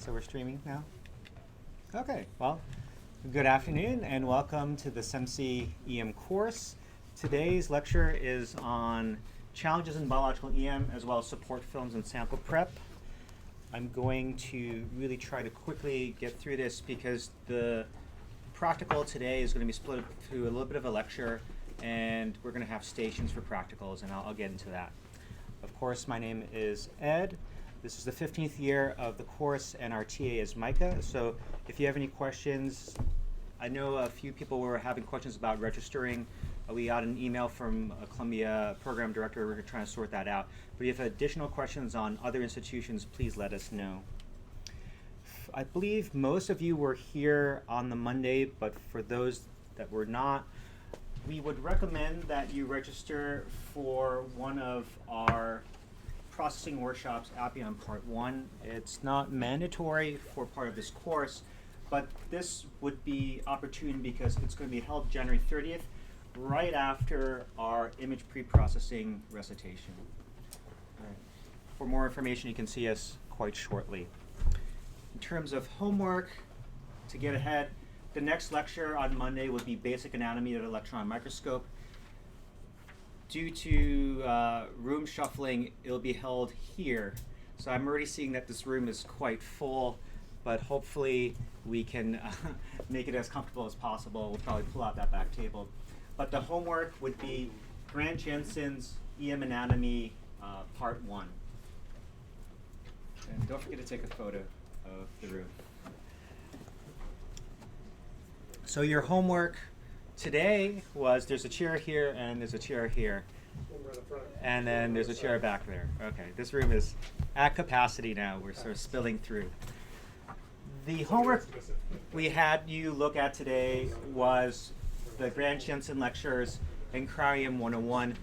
So we're streaming now? Okay, well, good afternoon and welcome to the SEMC EM course. Today's lecture is on challenges in biological EM as well as support films and sample prep. I'm going to really try to quickly get through this because the practical today is going to be split through a little bit of a lecture, and we're going to have stations for practicals, and I'll get into that. Of course, my name is Ed. This is the 15th year of the course, and our TA is Micah. So if you have any questions, I know a few people were having questions about registering. We got an email from a Columbia program director. We're trying to sort that out. But if you have additional questions on other institutions, please let us know. I believe most of you were here on the Monday, but for those that were not, we would recommend that you register for one of our processing workshops, Appian Part 1. It's not mandatory for part of this course, but this would be opportune because it's going to be held January 30th, right after our image pre-processing recitation. Right. For more information, you can see us quite shortly. In terms of homework, to get ahead, the next lecture on Monday would be Basic Anatomy of the Electron Microscope. Due to room shuffling, it'll be held here. So I'm already seeing that this room is quite full, but hopefully we can make it as comfortable as possible. We'll probably pull out that back table. But the homework would be Grant Jensen's EM Anatomy Part 1. And don't forget to take a photo of the room. So your homework today was there's a chair here and there's a chair here. And then there's a chair back there. Okay, this room is at capacity now. We're sort of spilling through. The homework we had you look at today was the Grant Jensen lectures in Cryo-EM 101.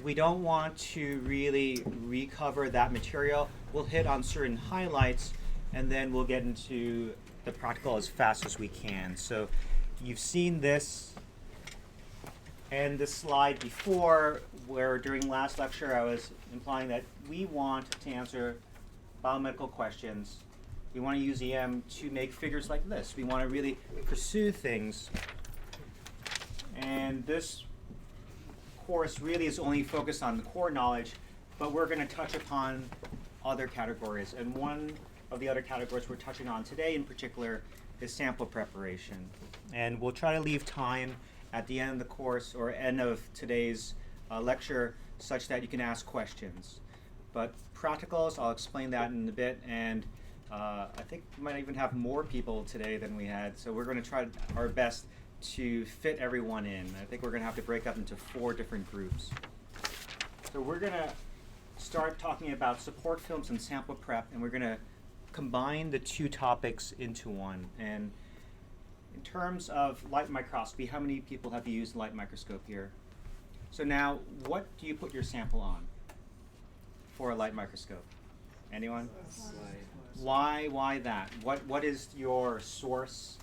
We don't want to really recover that material. We'll hit on certain highlights and then we'll get into the practical as fast as we can. So you've seen this and this slide before, where during last lecture I was implying that we want to answer biomedical questions. We want to use EM to make figures like this. We want to really pursue things. And this course really is only focused on the core knowledge, but we're going to touch upon other categories. And one of the other categories we're touching on today in particular is sample preparation. And we'll try to leave time at the end of the course or end of today's lecture such that you can ask questions. But practicals, I'll explain that in a bit, and I think we might even have more people today than we had, so we're going to try our best to fit everyone in. I think we're going to have to break up into 4 different groups. So we're going to start talking about support films and sample prep, and we're going to combine the 2 topics into one. And in terms of light microscopy, how many people have used light microscope here? So now, what do you put your sample on for a light microscope? Anyone? Why that? What is your source?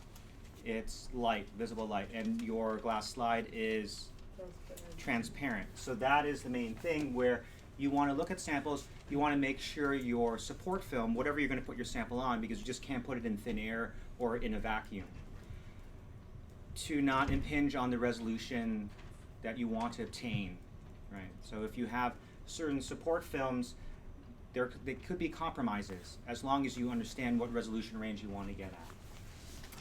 It's light, visible light, and your glass slide is transparent. So that is the main thing where you want to look at samples. You want to make sure your support film, whatever you're going to put your sample on, because you just can't put it in thin air or in a vacuum, to not impinge on the resolution that you want to obtain, right? So if you have certain support films, there could be compromises as long as you understand what resolution range you want to get at.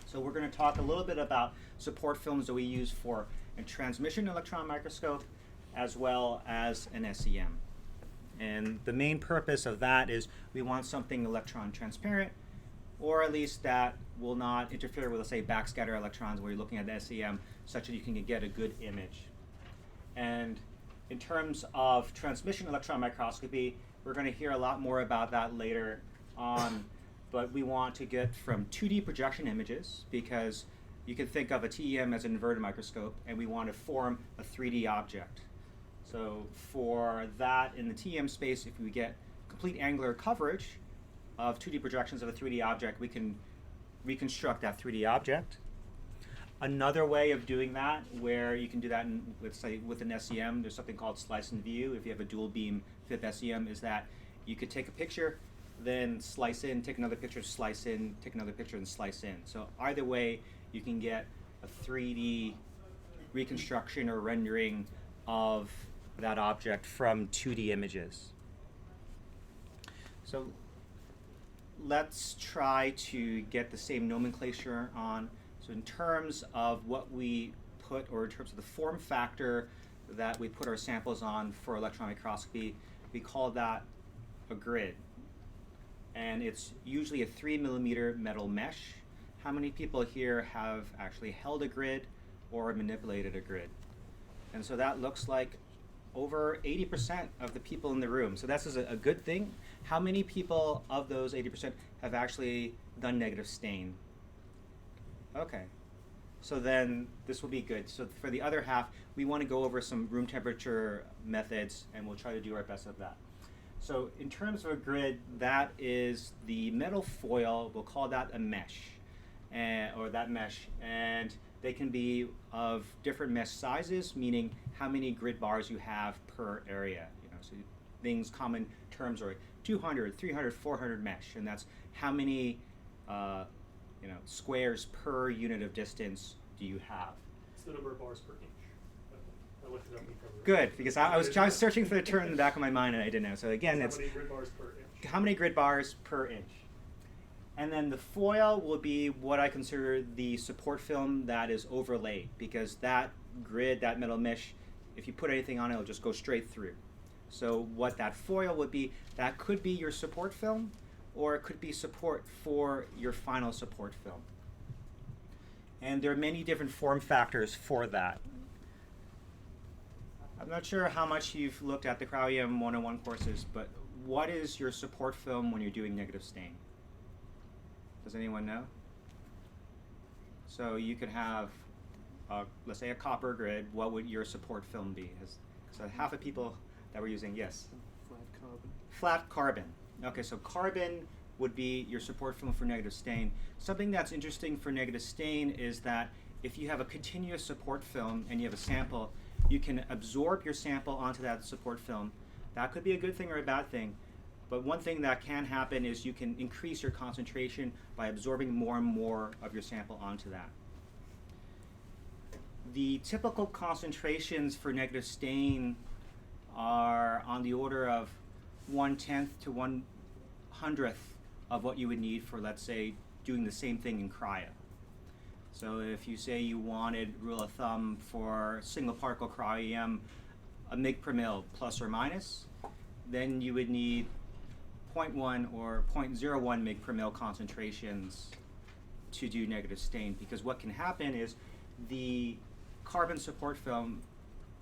So we're going to talk a little bit about support films that we use for a transmission electron microscope as well as an SEM. And the main purpose of that is we want something electron transparent, or at least that will not interfere with, let's say, backscatter electrons where you're looking at the SEM, such that you can get a good image. And in terms of transmission electron microscopy, we're going to hear a lot more about that later on, but we want to get from 2D projection images, because you can think of a TEM as an inverted microscope, and we want to form a 3D object. So for that in the TEM space, if we get complete angular coverage of 2D projections of a 3D object, we can reconstruct that 3D object. Another way of doing that, where you can do that in, let's say, with an SEM, there's something called slice and view. If you have a dual beam FIP SEM, is that you could take a picture then slice in, take another picture, slice in, take another picture, and slice in. So either way, you can get a 3D reconstruction or rendering of that object from 2D images. So let's try to get the same nomenclature on. So in terms of what we put, or in terms of the form factor that we put our samples on for electron microscopy, we call that a grid. And it's usually a 3mm metal mesh. How many people here have actually held a grid or manipulated a grid? And so that looks like over 80% of the people in the room. So that's a good thing. How many people of those 80% have actually done negative stain? Okay. So then this will be good. So for the other half, we want to go over some room temperature methods, and we'll try to do our best of that. So in terms of a grid, that is the metal foil. We'll call that a mesh, or that mesh. And they can be of different mesh sizes, meaning how many grid bars you have per area. So things, common terms are 200, 300, 400 mesh, and that's how many squares per unit of distance do you have. It's the number of bars per inch. I looked it up and covered it. Good, because I was searching for the term in the back of my mind and I didn't know. So again, it's how many grid bars per inch. How many grid bars per inch. And then the foil will be what I consider the support film that is overlaid, because that grid, that metal mesh, if you put anything on it, it'll just go straight through. So what that foil would be, that could be your support film, or it could be support for your final support film. And there are many different form factors for that. I'm not sure how much you've looked at the Cryo-EM 101 courses, but what is your support film when you're doing negative stain? Does anyone know? So you could have, let's say, a copper grid. What would your support film be? So half of people that we're using, yes? Flat carbon. Flat carbon. Okay, so carbon would be your support film for negative stain. Something that's interesting for negative stain is that if you have a continuous support film and you have a sample, you can absorb your sample onto that support film. That could be a good thing or a bad thing. But one thing that can happen is you can increase your concentration by absorbing more and more of your sample onto that. The typical concentrations for negative stain are on the order of 1/10 to 1/100th of what you would need for, let's say, doing the same thing in cryo. So if you say you wanted, rule of thumb, for single particle cryo-EM, a mg per mil plus or minus, then you would need 0.1 or 0.01 mg per mil concentrations to do negative stain, because what can happen is the carbon support film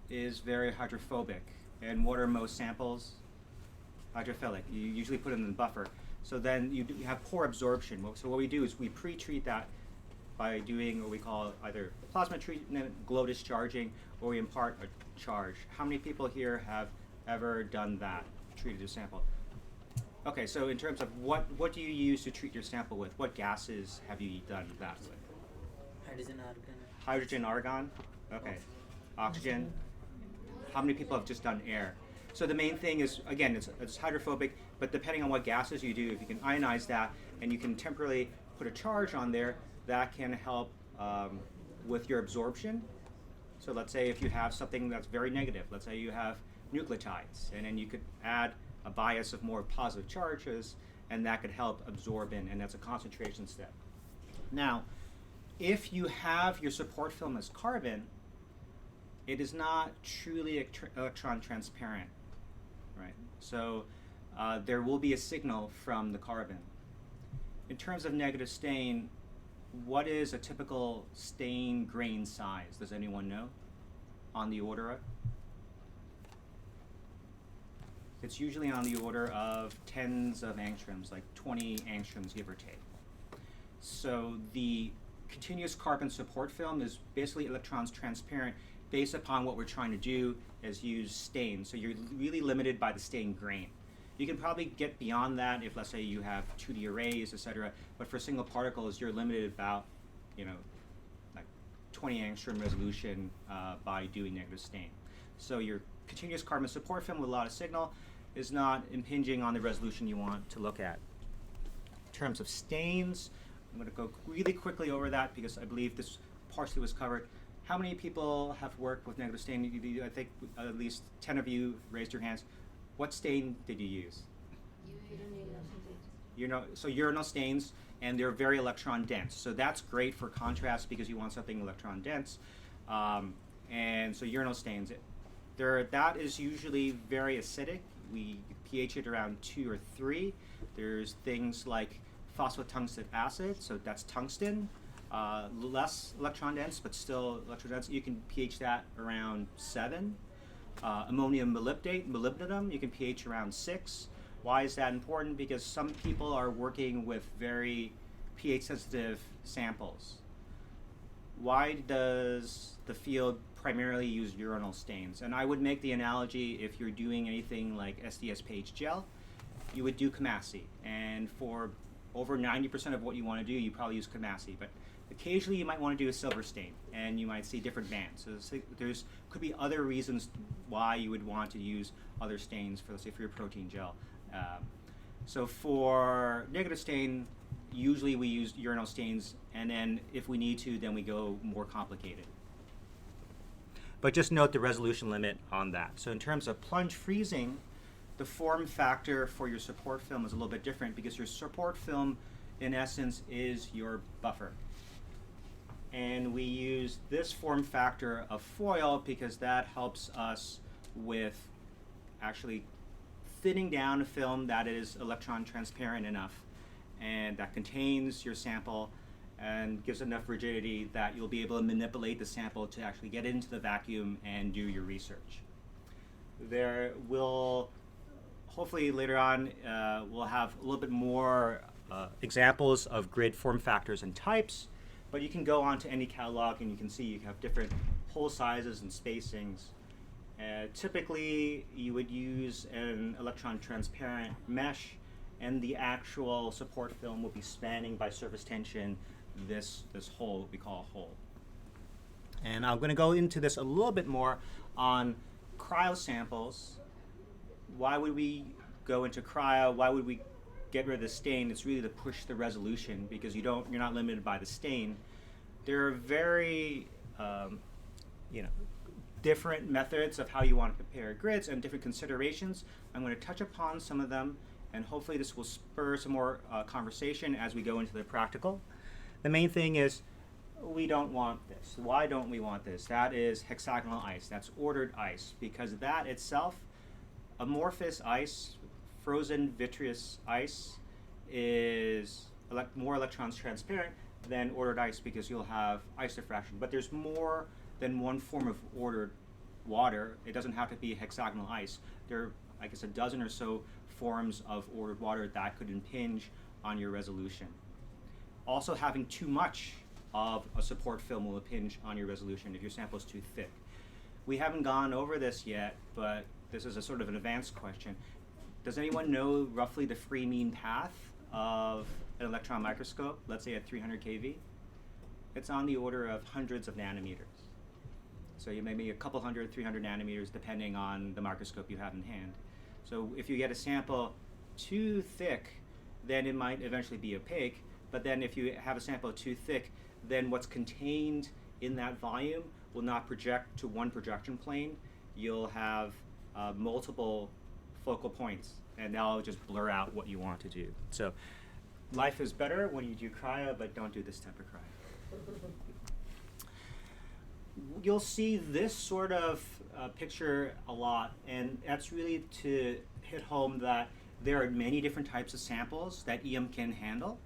is very hydrophobic. And what are most samples? Hydrophilic. You usually put it in the buffer. So then you have poor absorption. So what we do is we pre-treat that by doing what we call either plasma treatment, glow discharging, or we impart a charge. How many people here have ever done that, treated a sample? Okay, so in terms of what do you use to treat your sample with? What gases have you done that with? Hydrogen, argon. Hydrogen, argon? Okay. Oxygen? How many people have just done air? So the main thing is, again, it's hydrophobic, but depending on what gases you do, if you can ionize that and you can temporarily put a charge on there, that can help with your absorption. So let's say if you have something that's very negative, let's say you have nucleotides, and then you could add a bias of more positive charges, and that could help absorb in, and that's a concentration step. Now, if you have your support film as carbon, it is not truly electron transparent, right? So there will be a signal from the carbon. In terms of negative stain, what is a typical stain grain size? Does anyone know? On the order of? It's usually on the order of tens of angstroms, like 20 angstroms, give or take. So the continuous carbon support film is basically electrons transparent based upon what we're trying to do is use stain. So you're really limited by the stain grain. You can probably get beyond that if, let's say, you have 2D arrays, etc. But for single particles, you're limited about, like 20 angstrom resolution by doing negative stain. So your continuous carbon support film with a lot of signal, is not impinging on the resolution you want to look at. In terms of stains, I'm going to go really quickly over that because I believe this partially was covered. How many people have worked with negative stain? I think at least 10 of you raised your hands. What stain did you use? So urinal stains, and they're very electron dense. So that's great for contrast because you want something electron dense. And so urinal stains, that is usually very acidic. We pH it around 2 or 3. There's things like phosphotungstic acid, so that's tungsten. Less electron dense, but still electron dense. You can pH that around 7. Ammonium molybdate, molybdenum, you can pH around 6. Why is that important? Because some people are working with very pH sensitive samples. Why does the field primarily use urinal stains? And I would make the analogy, if you're doing anything like SDS page gel, you would do Kamasi. And for over 90% of what you want to do, you probably use Kamasi. But occasionally you might want to do a silver stain, and you might see different bands. So there's could be other reasons why you would want to use other stains for, let's say, for your protein gel. So for negative stain, usually we use urinal stains, and then if we need to, then we go more complicated. But just note the resolution limit on that. So in terms of plunge freezing, the form factor for your support film is a little bit different because your support film, in essence, is your buffer. And we use this form factor of foil because that helps us with actually thinning down a film that is electron transparent enough and that contains your sample and gives enough rigidity that you'll be able to manipulate the sample to actually get into the vacuum and do your research. There will, hopefully later on, we'll have a little bit more examples of grid form factors and types, but you can go onto any catalog and you can see you have different hole sizes and spacings. Typically, you would use an electron transparent mesh, and the actual support film will be spanning by surface tension this hole, what we call a hole. And I'm going to go into this a little bit more on cryo samples. Why would we go into cryo? Why would we get rid of the stain? It's really to push the resolution because you're not limited by the stain. There are very different methods of how you want to prepare grids and different considerations. I'm going to touch upon some of them, and hopefully this will spur some more conversation as we go into the practical. The main thing is we don't want this. Why don't we want this? That is hexagonal ice. That's ordered ice, because that itself, amorphous ice, frozen vitreous ice, is more electrons transparent than ordered ice because you'll have ice diffraction. But there's more than one form of ordered water. It doesn't have to be hexagonal ice. There are, I guess, a dozen or so forms of ordered water that could impinge on your resolution. Also, having too much of a support film will impinge on your resolution if your sample is too thick. We haven't gone over this yet, but this is a sort of an advanced question. Does anyone know roughly the free mean path of an electron microscope, let's say at 300 keV? It's on the order of hundreds of nanometers. So you may be a couple hundred, 300 nanometers, depending on the microscope you have in hand. So if you get a sample too thick, then it might eventually be opaque. But then if you have a sample too thick, then what's contained in that volume will not project to one projection plane. You'll have multiple focal points, and that'll just blur out what you want to do. So life is better when you do cryo, but don't do this type of cryo. You'll see this sort of picture a lot, and that's really to hit home that there are many different types of samples that EM can handle,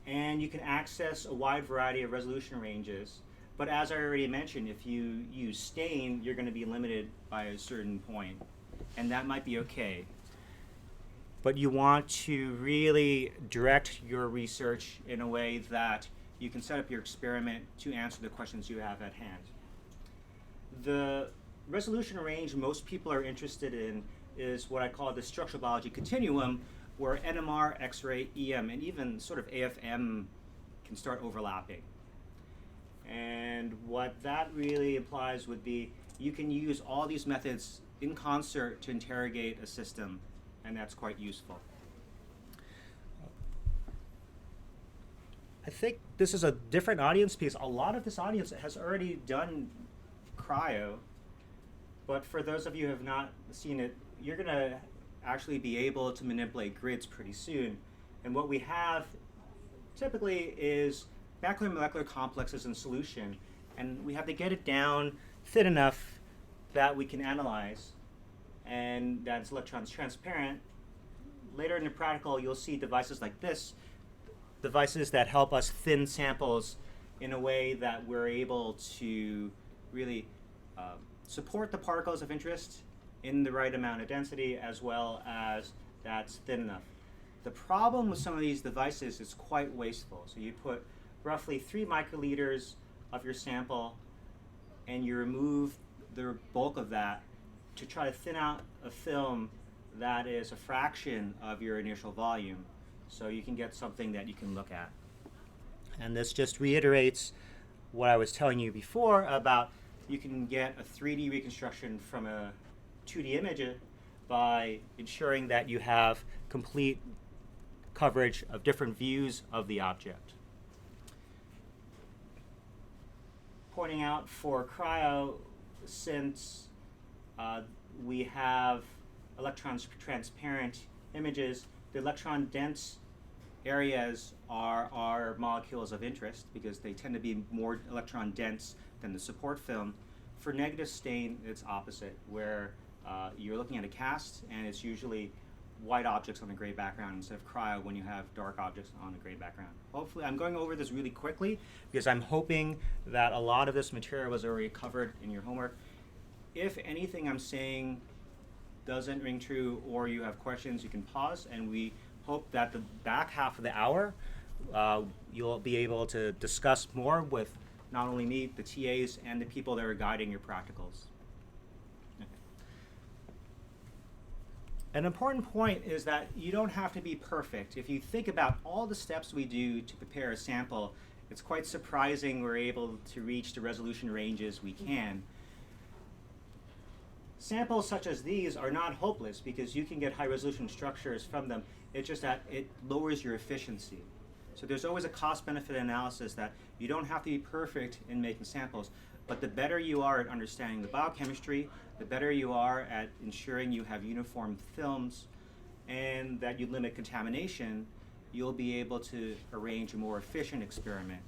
and you can access a wide variety of resolution ranges. But as I already mentioned, if you use stain, you're going to be limited by a certain point, and that might be okay. But you want to really direct your research in a way that you can set up your experiment to answer the questions you have at hand. The resolution range most people are interested in is what I call the structural biology continuum, where NMR, X-ray, EM, and even sort of AFM can start overlapping. And what that really implies would be you can use all these methods in concert to interrogate a system, and that's quite useful. I think this is a different audience piece. A lot of this audience has already done cryo, but for those of you who have not seen it, you're going to actually be able to manipulate grids pretty soon. And what we have typically is macromolecular complexes in solution, and we have to get it down thin enough that we can analyze, and that's electrons transparent. Later in the practical, you'll see devices like this, devices that help us thin samples in a way that we're able to really support the particles of interest in the right amount of density, as well as that's thin enough. The problem with some of these devices is quite wasteful. So you put roughly 3 microliters of your sample and you remove the bulk of that to try to thin out a film that is a fraction of your initial volume, so you can get something that you can look at. And this just reiterates what I was telling you before about you can get a 3D reconstruction from a 2D image by ensuring that you have complete coverage of different views of the object. Pointing out for cryo, since we have electrons transparent images, the electron dense areas are our molecules of interest because they tend to be more electron dense than the support film. For negative stain, it's opposite, where you're looking at a cast and it's usually white objects on a gray background instead of cryo when you have dark objects on a gray background. Hopefully, I'm going over this really quickly because I'm hoping that a lot of this material was already covered in your homework. If anything I'm saying doesn't ring true or you have questions, you can pause, and we hope that the back half of the hour you'll be able to discuss more with not only me, the TAs, and the people that are guiding your practicals. Okay. An important point is that you don't have to be perfect. If you think about all the steps we do to prepare a sample, it's quite surprising we're able to reach the resolution ranges we can. Samples such as these are not hopeless because you can get high resolution structures from them. It's just that it lowers your efficiency. So there's always a cost-benefit analysis that you don't have to be perfect in making samples, but the better you are at understanding the biochemistry, the better you are at ensuring you have uniform films and that you limit contamination, you'll be able to arrange a more efficient experiment.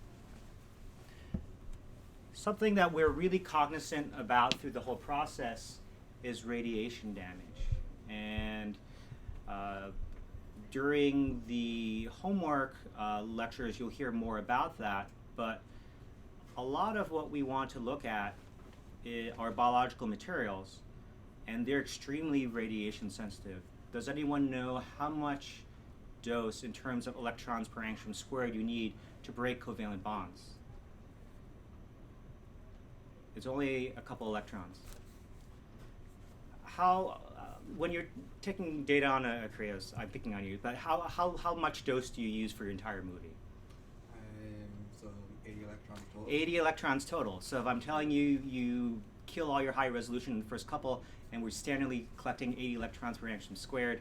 Something that we're really cognizant about through the whole process is radiation damage. And during the homework lectures, you'll hear more about that, but a lot of what we want to look at are biological materials, and they're extremely radiation sensitive. Does anyone know how much dose in terms of electrons per angstrom squared you need to break covalent bonds? It's only a couple electrons. How, when you're taking data on a Cryos, I'm picking on you, but how much dose do you use for your entire movie? So 80 electrons total. 80 electrons total. So if I'm telling you, you kill all your high resolution in the first couple, and we're standardly collecting 80 electrons per angstrom squared,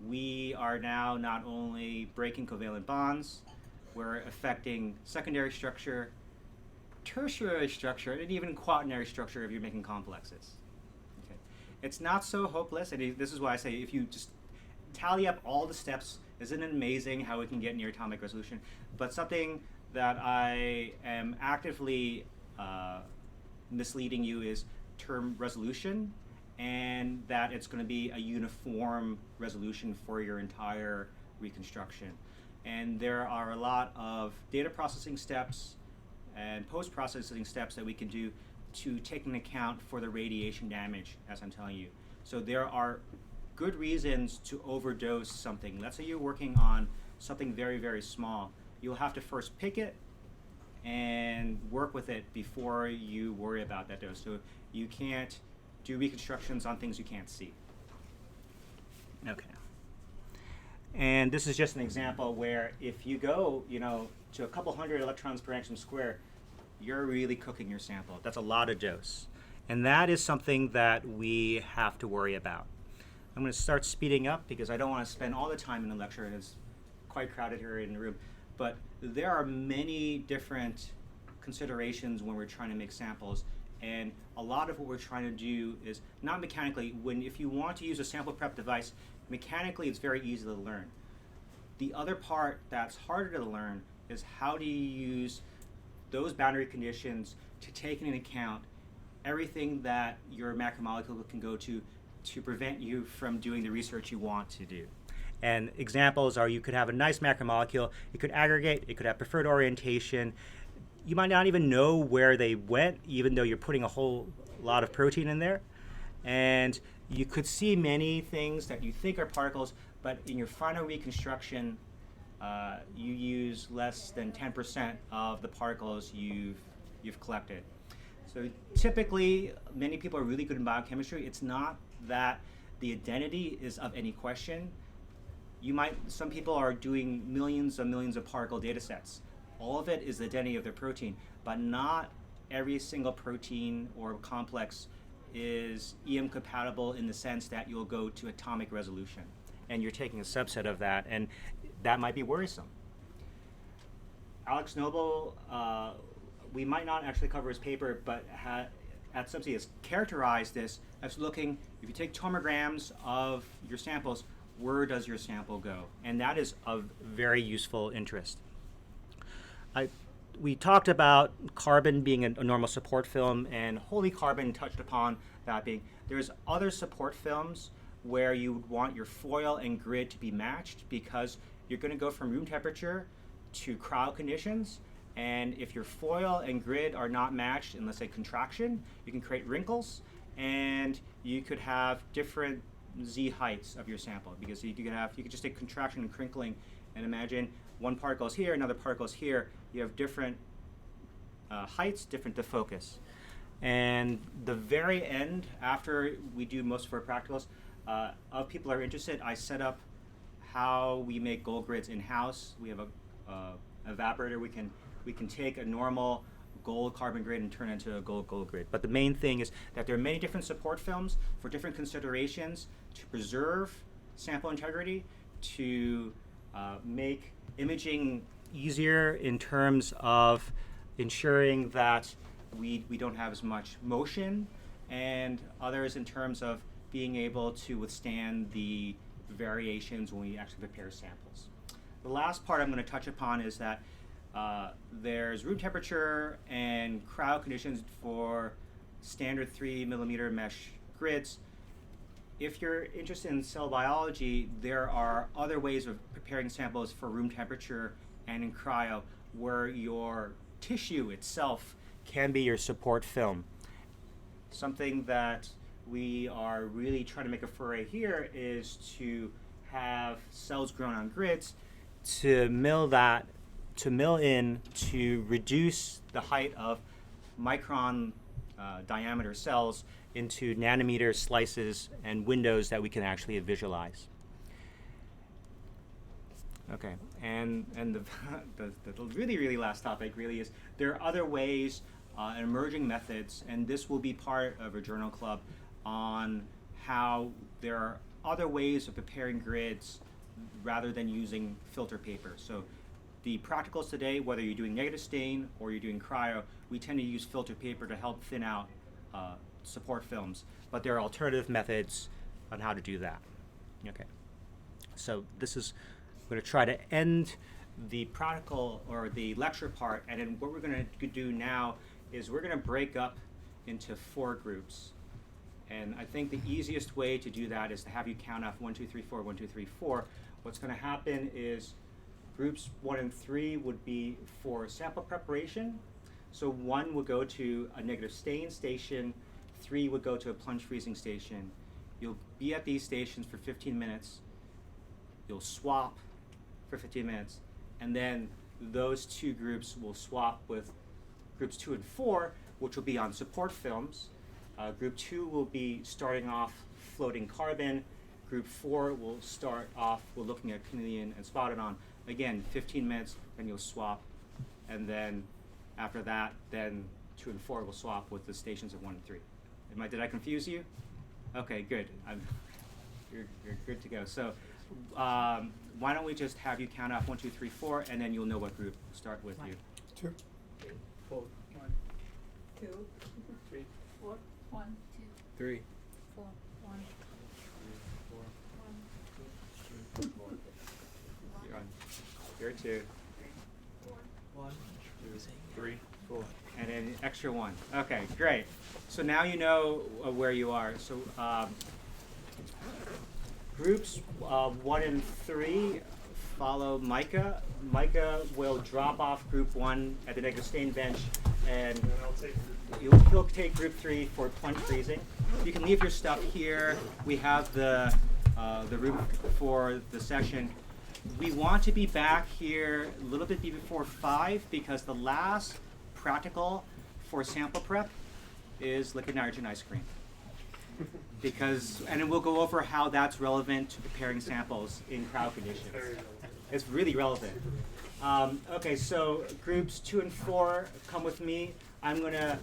we are now not only breaking covalent bonds, we're affecting secondary structure, tertiary structure, and even quaternary structure if you're making complexes. Okay. It's not so hopeless, and this is why I say if you just tally up all the steps, isn't it amazing how we can get near atomic resolution? But something that I am actively misleading you is term resolution, and that it's going to be a uniform resolution for your entire reconstruction. And there are a lot of data processing steps and post-processing steps that we can do to take into account for the radiation damage, as I'm telling you. So there are good reasons to overdose something. Let's say you're working on something very, very small. You'll have to first pick it and work with it before you worry about that dose. So you can't do reconstructions on things you can't see. Okay. And this is just an example where if you go, to a couple hundred electrons per angstrom square, you're really cooking your sample. That's a lot of dose. And that is something that we have to worry about. I'm going to start speeding up because I don't want to spend all the time in the lecture, and it's quite crowded here in the room. But there are many different considerations when we're trying to make samples, and a lot of what we're trying to do is not mechanically. If you want to use a sample prep device, mechanically it's very easy to learn. The other part that's harder to learn is how do you use those boundary conditions to take into account everything that your macromolecule can go to prevent you from doing the research you want to do. And examples are you could have a nice macromolecule, it could aggregate, it could have preferred orientation. You might not even know where they went, even though you're putting a whole lot of protein in there. And you could see many things that you think are particles, but in your final reconstruction, you use less than 10% of the particles you've collected. So typically, many people are really good in biochemistry. It's not that the identity is of any question. Some people are doing millions and millions of particle data sets. All of it is the identity of their protein, but not every single protein or complex is EM compatible in the sense that you'll go to atomic resolution. And you're taking a subset of that, and that might be worrisome. Alex Noble, we might not actually cover his paper, but at SEMC has characterized this as looking, if you take tomograms of your samples, where does your sample go? And that is of very useful interest. We talked about carbon being a normal support film, and holy carbon touched upon that being. There's other support films where you would want your foil and grid to be matched because you're going to go from room temperature to cryo conditions. And if your foil and grid are not matched in, let's say, contraction, you can create wrinkles, and you could have different Z heights of your sample because you could just take contraction and crinkling and imagine one particle is here, another particle is here. You have different heights, different defocus. And the very end, after we do most of our practicals, of people are interested, I set up how we make gold grids in-house. We have a evaporator. We can take a normal gold carbon grid and turn it into a gold grid. But the main thing is that there are many different support films for different considerations to preserve sample integrity, to make imaging easier in terms of ensuring that we don't have as much motion, and others in terms of being able to withstand the variations when we actually prepare samples. The last part I'm going to touch upon is that there's room temperature and cryo conditions for standard 3mm mesh grids. If you're interested in cell biology, there are other ways of preparing samples for room temperature and in cryo where your tissue itself can be your support film. Something that we are really trying to make a foray here is to have cells grown on grids to mill in to reduce the height of micron diameter cells into nanometer slices and windows that we can actually visualize. Okay, and the really, really last topic really is there are other ways and emerging methods, and this will be part of a journal club on how there are other ways of preparing grids rather than using filter paper. So the practicals today, whether you're doing negative stain or you're doing cryo, we tend to use filter paper to help thin out support films, but there are alternative methods on how to do that. Okay, so this is, I'm going to try to end the practical or the lecture part, and then what we're going to do now is we're going to break up into 4 groups. And I think the easiest way to do that is to have you count off 1, 2, 3, 4, 1, 2, 3, 4. What's going to happen is groups 1 and 3 would be for sample preparation. So 1 would go to a negative stain station, 3 would go to a plunge freezing station. You'll be at these stations for 15 minutes. You'll swap for 15 minutes, and then those 2 groups will swap with groups 2 and 4, which will be on support films. Group 2 will be starting off floating carbon. Group 4 will start off, we're looking at chameleon and spotted on. Again, 15 minutes, then you'll swap. And then after that, then 2 and 4 will swap with the stations of 1 and 3. Did I confuse you? Okay, good. You're good to go. So why don't we just have you count off 1, 2, 3, 4, and then you'll know what group to start with you. 2, 4, 2, 3, 4, 1, 2, 3, 4, 1, 4, 1, 1, You're on. You're 2. 1, 2, 3, 4. And then extra 1. Okay, great. So now you know where you are. So groups 1 and 3 follow Micah. Micah will drop off group 1 at the negative stain bench, and And I'll take group he'll take group 3 for plunge freezing. You can leave your stuff here. We have the room for the session. We want to be back here a little bit before 5 because the last practical for sample prep is liquid nitrogen ice cream. And then we'll go over how that's relevant to preparing samples in crowd conditions. very relevant. It's really relevant. Okay, so groups 2 and 4 come with me. I'm going to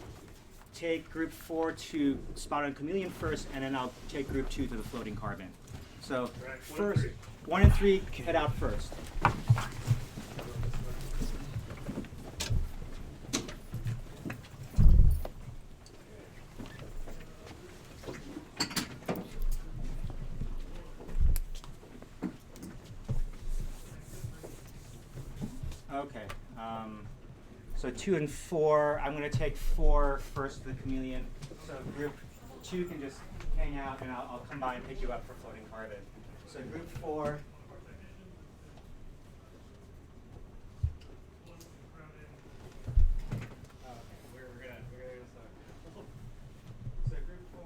take group 4 to spot on chameleon first, and then I'll take group 2 to the floating carbon. So Right, 1 and first, 3. 1 and 3 head out first. Okay, so 2 and 4, I'm going to take 4 first to the chameleon. So group 2 can just hang out, and I'll come by and pick you up for floating carbon. So group 4. We're gonna start. So group 4.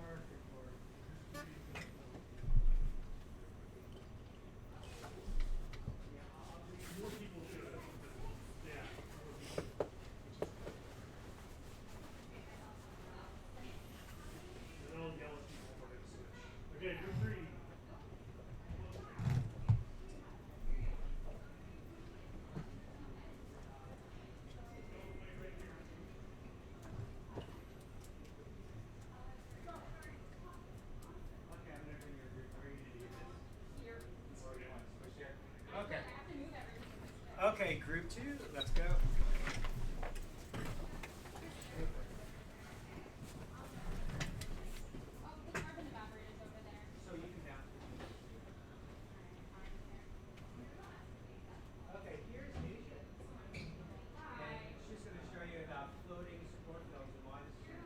And I'll yell at people when I switch. Okay, group 3. Okay. Okay, group 2, let's go. So you can down. Okay, here's Asia. And she's going to show you about floating support films and why this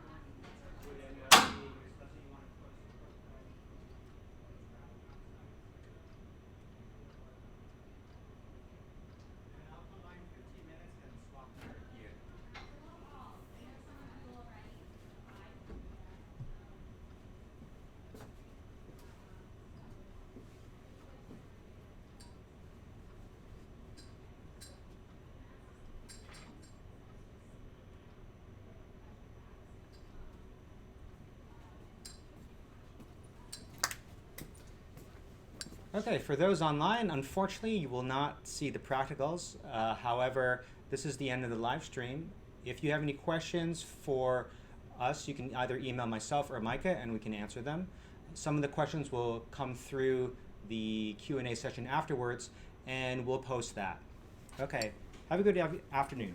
would end up being, especially you want to float support films. And I'll come by in 15 minutes and swap your gear. Okay, for those online, unfortunately, you will not see the practicals. However, this is the end of the live stream. If you have any questions for us, you can either email myself or Micah, and we can answer them. Some of the questions will come through the Q&A session afterwards, and we'll post that. Okay, have a good afternoon.